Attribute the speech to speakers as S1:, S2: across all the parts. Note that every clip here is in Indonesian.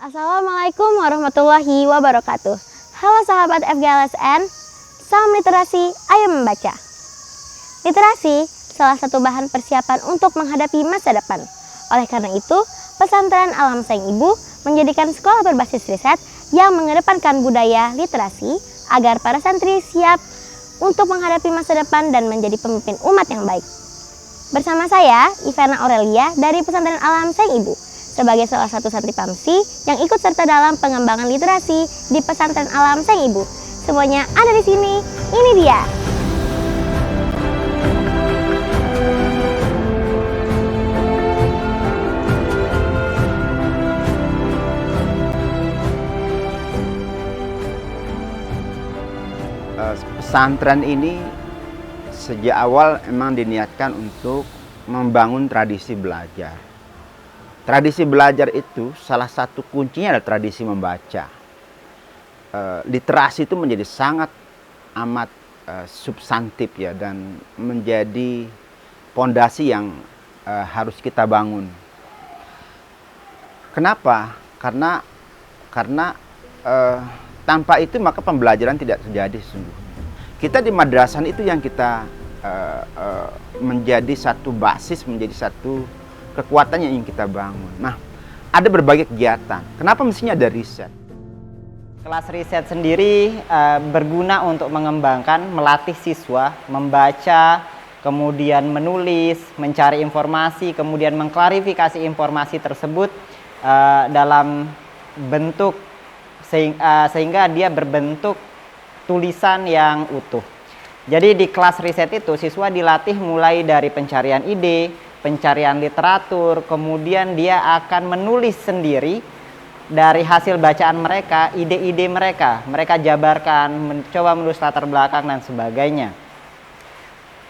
S1: Assalamualaikum warahmatullahi wabarakatuh. Halo sahabat FGLSN, salam literasi, ayo membaca. Literasi salah satu bahan persiapan untuk menghadapi masa depan. Oleh karena itu, Pesantren Alam Sayang Ibu menjadikan sekolah berbasis riset yang mengedepankan budaya literasi agar para santri siap untuk menghadapi masa depan dan menjadi pemimpin umat yang baik. Bersama saya, Ivana Aurelia dari Pesantren Alam Sayang Ibu, sebagai salah satu santri PAMSI yang ikut serta dalam pengembangan literasi di Pesantren Alam Sayang Ibu. Semuanya ada di sini, ini dia.
S2: Pesantren ini sejak awal memang diniatkan untuk membangun tradisi belajar. Tradisi belajar itu salah satu kuncinya adalah tradisi membaca. Literasi itu menjadi sangat amat substantif ya, dan menjadi pondasi yang harus kita bangun. Kenapa? Karena tanpa itu maka pembelajaran tidak terjadi sesungguhnya. Kita di madrasah itu yang kita menjadi satu basis, menjadi satu kekuatan yang ingin kita bangun. Nah, ada berbagai kegiatan. Kenapa mestinya ada riset?
S3: Kelas riset sendiri berguna untuk mengembangkan, melatih siswa membaca, kemudian menulis, mencari informasi, kemudian mengklarifikasi informasi tersebut dalam bentuk sehingga dia berbentuk tulisan yang utuh. Jadi di kelas riset itu siswa dilatih mulai dari pencarian ide, pencarian literatur, kemudian dia akan menulis sendiri dari hasil bacaan mereka, ide-ide mereka jabarkan, mencoba menulis latar belakang dan sebagainya.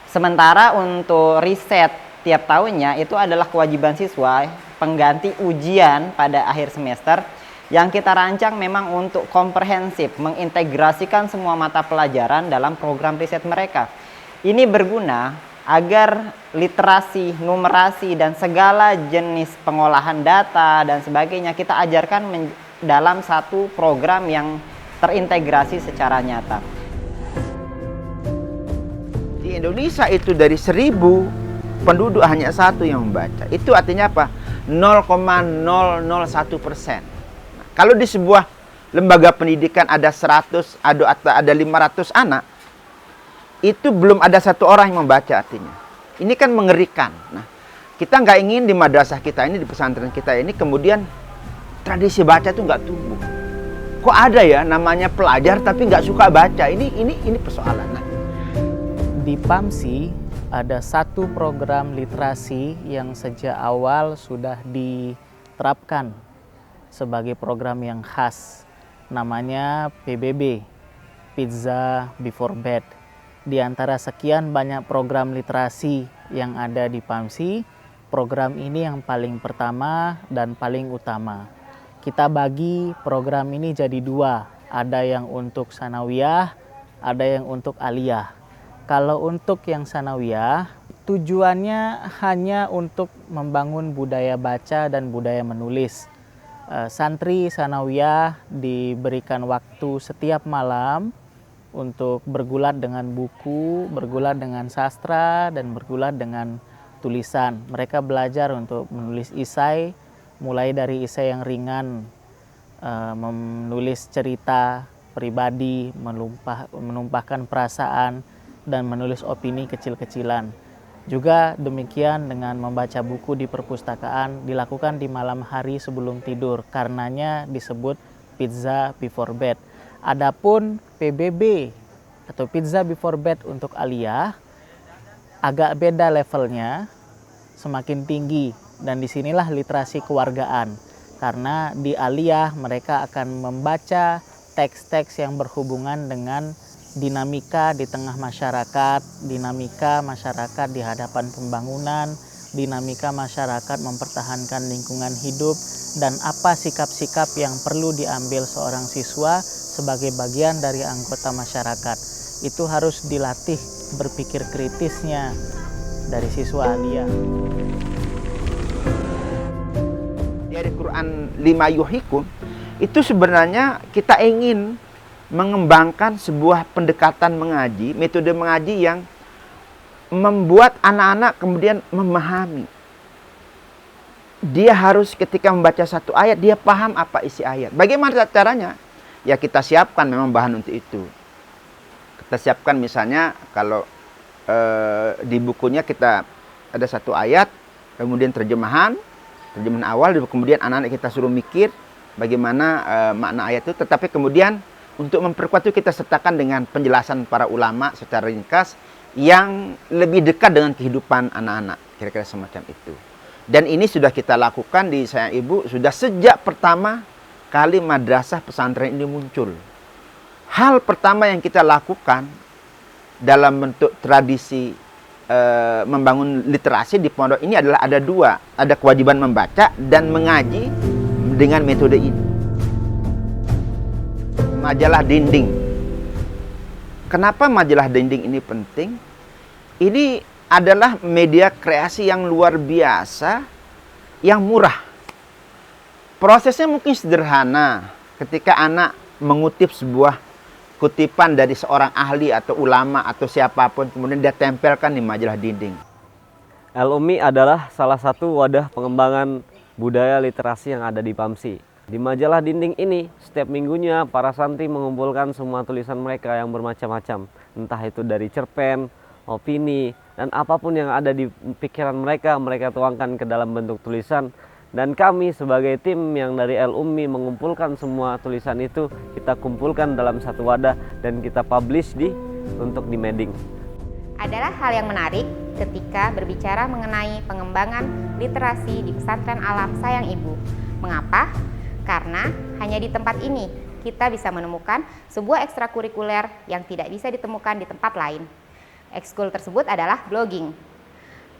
S3: Sementara untuk riset tiap tahunnya itu adalah kewajiban siswa pengganti ujian pada akhir semester yang kita rancang memang untuk komprehensif, mengintegrasikan semua mata pelajaran dalam program riset mereka. Ini berguna agar literasi, numerasi, dan segala jenis pengolahan data dan sebagainya kita ajarkan dalam satu program yang terintegrasi secara nyata.
S2: Di Indonesia itu dari 1000 penduduk hanya satu yang membaca. Itu artinya apa? 0,001%. Kalau di sebuah lembaga pendidikan ada 100, ada 500 anak, itu belum ada satu orang yang membaca artinya. Ini kan mengerikan. Nah, kita nggak ingin di madrasah kita ini, di pesantren kita ini, kemudian tradisi baca itu nggak tumbuh. Kok ada ya namanya pelajar tapi nggak suka baca? Ini persoalan. Nah,
S4: di PAMSI ada satu program literasi yang sejak awal sudah diterapkan sebagai program yang khas. Namanya PBB, Pizza Before Bed. Di antara sekian banyak program literasi yang ada di PAMSI, program ini yang paling pertama dan paling utama. Kita bagi program ini jadi dua, ada yang untuk sanawiyah, ada yang untuk aliyah. Kalau untuk yang sanawiyah, tujuannya hanya untuk membangun budaya baca dan budaya menulis. Santri sanawiyah diberikan waktu setiap malam untuk bergulat dengan buku, bergulat dengan sastra, dan bergulat dengan tulisan. Mereka belajar untuk menulis isai, mulai dari isai yang ringan, menulis cerita pribadi, menumpahkan perasaan, dan menulis opini kecil-kecilan. Juga demikian dengan membaca buku di perpustakaan dilakukan di malam hari sebelum tidur, karenanya disebut Pizza Before Bed. Adapun PBB atau Pizza Before Bed untuk aliyah agak beda levelnya, semakin tinggi, dan disinilah literasi kewargaan. Karena di aliyah mereka akan membaca teks-teks yang berhubungan dengan dinamika di tengah masyarakat, dinamika masyarakat di hadapan pembangunan, dinamika masyarakat mempertahankan lingkungan hidup, dan apa sikap-sikap yang perlu diambil seorang siswa sebagai bagian dari anggota masyarakat. Itu harus dilatih berpikir kritisnya dari siswa aliyah.
S2: Dari Quran 5 yuhikum Itu sebenarnya kita ingin mengembangkan sebuah pendekatan mengaji, metode mengaji yang membuat anak-anak kemudian memahami. Dia harus ketika membaca satu ayat, dia paham apa isi ayat. Bagaimana caranya? Ya kita siapkan memang bahan untuk itu. Kita siapkan misalnya kalau di bukunya kita ada satu ayat, kemudian terjemahan awal, kemudian anak-anak kita suruh mikir bagaimana makna ayat itu. Tetapi kemudian untuk memperkuat itu kita sertakan dengan penjelasan para ulama secara ringkas yang lebih dekat dengan kehidupan anak-anak, kira-kira semacam itu. Dan ini sudah kita lakukan di Sayang Ibu sudah sejak pertama kali madrasah pesantren ini muncul. Hal pertama yang kita lakukan dalam bentuk tradisi membangun literasi di pondok ini adalah ada dua, ada kewajiban membaca dan mengaji dengan metode ini. Majalah dinding. Kenapa majalah dinding ini penting? Ini adalah media kreasi yang luar biasa, yang murah. Prosesnya mungkin sederhana. Ketika anak mengutip sebuah kutipan dari seorang ahli atau ulama atau siapapun, kemudian dia tempelkan di majalah dinding.
S5: Al-Ummi adalah salah satu wadah pengembangan budaya literasi yang ada di PAMSI. Di majalah dinding ini, setiap minggunya para santri mengumpulkan semua tulisan mereka yang bermacam-macam. Entah itu dari cerpen, opini, dan apapun yang ada di pikiran mereka, mereka tuangkan ke dalam bentuk tulisan. Dan kami sebagai tim yang dari Al-Ummi mengumpulkan semua tulisan itu, kita kumpulkan dalam satu wadah dan kita publish untuk di Meding.
S6: Adalah hal yang menarik ketika berbicara mengenai pengembangan literasi di Pesantren Alam Sayang Ibu. Mengapa? Karena hanya di tempat ini kita bisa menemukan sebuah ekstrakurikuler yang tidak bisa ditemukan di tempat lain. Ekskul tersebut adalah blogging.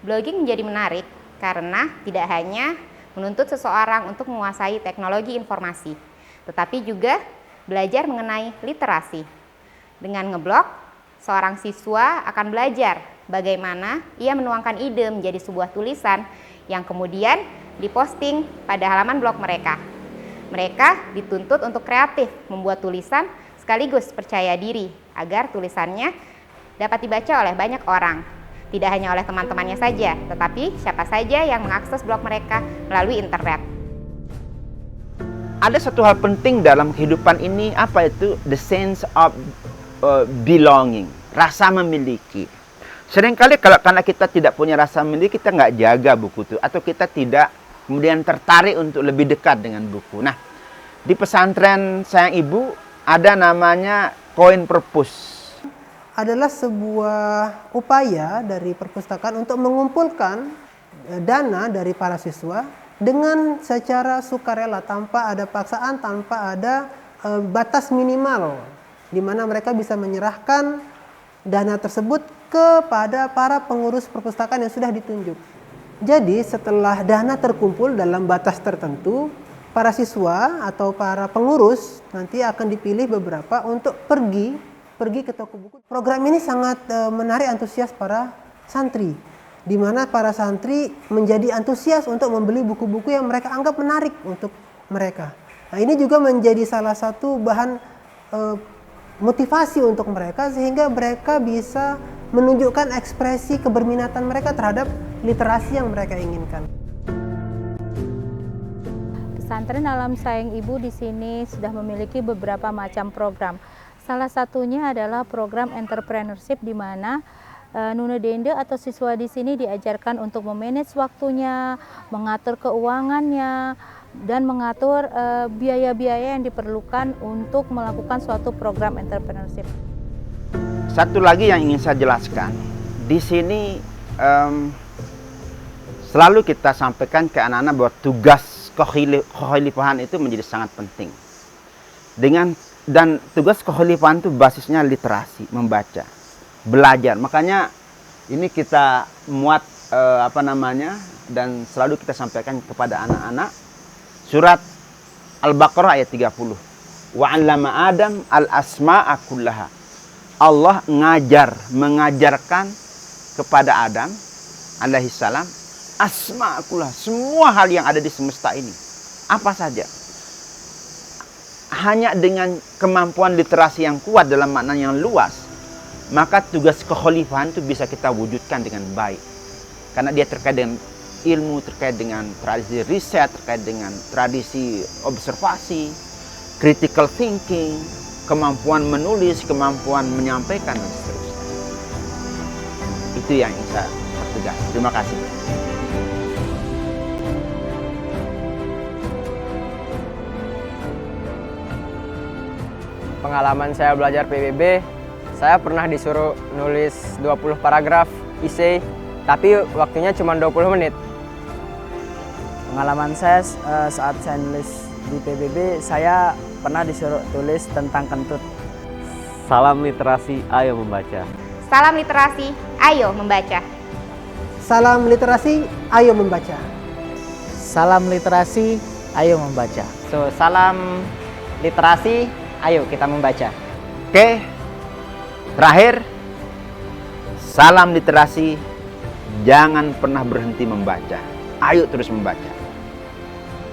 S6: Blogging menjadi menarik karena tidak hanya menuntut seseorang untuk menguasai teknologi informasi, tetapi juga belajar mengenai literasi. Dengan ngeblog, seorang siswa akan belajar bagaimana ia menuangkan ide menjadi sebuah tulisan yang kemudian diposting pada halaman blog mereka. Mereka dituntut untuk kreatif membuat tulisan sekaligus percaya diri agar tulisannya dapat dibaca oleh banyak orang. Tidak hanya oleh teman-temannya saja, tetapi siapa saja yang mengakses blog mereka melalui internet.
S2: Ada satu hal penting dalam kehidupan ini, apa itu? The sense of belonging, rasa memiliki. Seringkali karena kita tidak punya rasa memiliki, kita nggak jaga buku itu, atau kita tidak kemudian tertarik untuk lebih dekat dengan buku. Nah, di pesantren Sayang Ibu ada namanya Koin Perpus.
S7: Adalah sebuah upaya dari perpustakaan untuk mengumpulkan dana dari para siswa dengan secara sukarela, tanpa ada paksaan, tanpa ada batas minimal, di mana mereka bisa menyerahkan dana tersebut kepada para pengurus perpustakaan yang sudah ditunjuk. Jadi setelah dana terkumpul dalam batas tertentu, para siswa atau para pengurus nanti akan dipilih beberapa untuk pergi ke toko buku. Program ini sangat menarik antusias para santri, di mana para santri menjadi antusias untuk membeli buku-buku yang mereka anggap menarik untuk mereka. Nah, ini juga menjadi salah satu bahan motivasi untuk mereka, sehingga mereka bisa menunjukkan ekspresi keberminatan mereka terhadap literasi yang mereka inginkan.
S8: Pesantren Alam Sayang Ibu di sini sudah memiliki beberapa macam program. Salah satunya adalah program entrepreneurship, di mana Nuna Dende atau siswa di sini diajarkan untuk memanage waktunya, mengatur keuangannya, dan mengatur biaya-biaya yang diperlukan untuk melakukan suatu program entrepreneurship.
S2: Satu lagi yang ingin saya jelaskan, di sini selalu kita sampaikan ke anak-anak bahwa tugas kekhalifahan itu menjadi sangat penting. Dan tugas kekhalifahan itu basisnya literasi, membaca, belajar. Makanya ini kita muat dan selalu kita sampaikan kepada anak-anak surat Al-Baqarah ayat 30. Wa 'allama Adam al-asma'a kullaha. Allah mengajarkan kepada Adam alaihi salam asma kullaha, semua hal yang ada di semesta ini. Apa saja? hanya dengan kemampuan literasi yang kuat dalam makna yang luas, maka tugas kekhalifahan itu bisa kita wujudkan dengan baik. Karena dia terkait dengan ilmu, terkait dengan tradisi riset, terkait dengan tradisi observasi, critical thinking, kemampuan menulis, kemampuan menyampaikan, dan seterusnya. Itu yang saya pertegas. Terima kasih.
S9: Pengalaman saya belajar PBB, saya pernah disuruh nulis 20 paragraf essay, tapi waktunya cuma 20 menit.
S10: Pengalaman saya saat saya nulis di PBB, saya pernah disuruh tulis tentang kentut.
S5: Salam literasi, ayo membaca.
S6: Salam literasi, ayo membaca.
S7: Salam literasi, ayo membaca.
S4: Salam literasi, ayo membaca.
S3: So, salam literasi, ayo kita membaca.
S2: Oke, terakhir, salam literasi, jangan pernah berhenti membaca. Ayo terus membaca.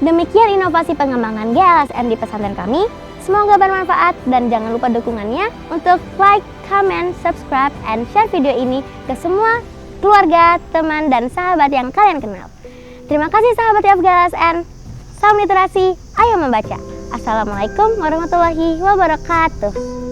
S1: Demikian inovasi pengembangan GLSN di pesantren kami. Semoga bermanfaat dan jangan lupa dukungannya untuk like, comment, subscribe, and share video ini ke semua keluarga, teman, dan sahabat yang kalian kenal. Terima kasih sahabat GLSN. Salam literasi, ayo membaca. Assalamualaikum warahmatullahi wabarakatuh.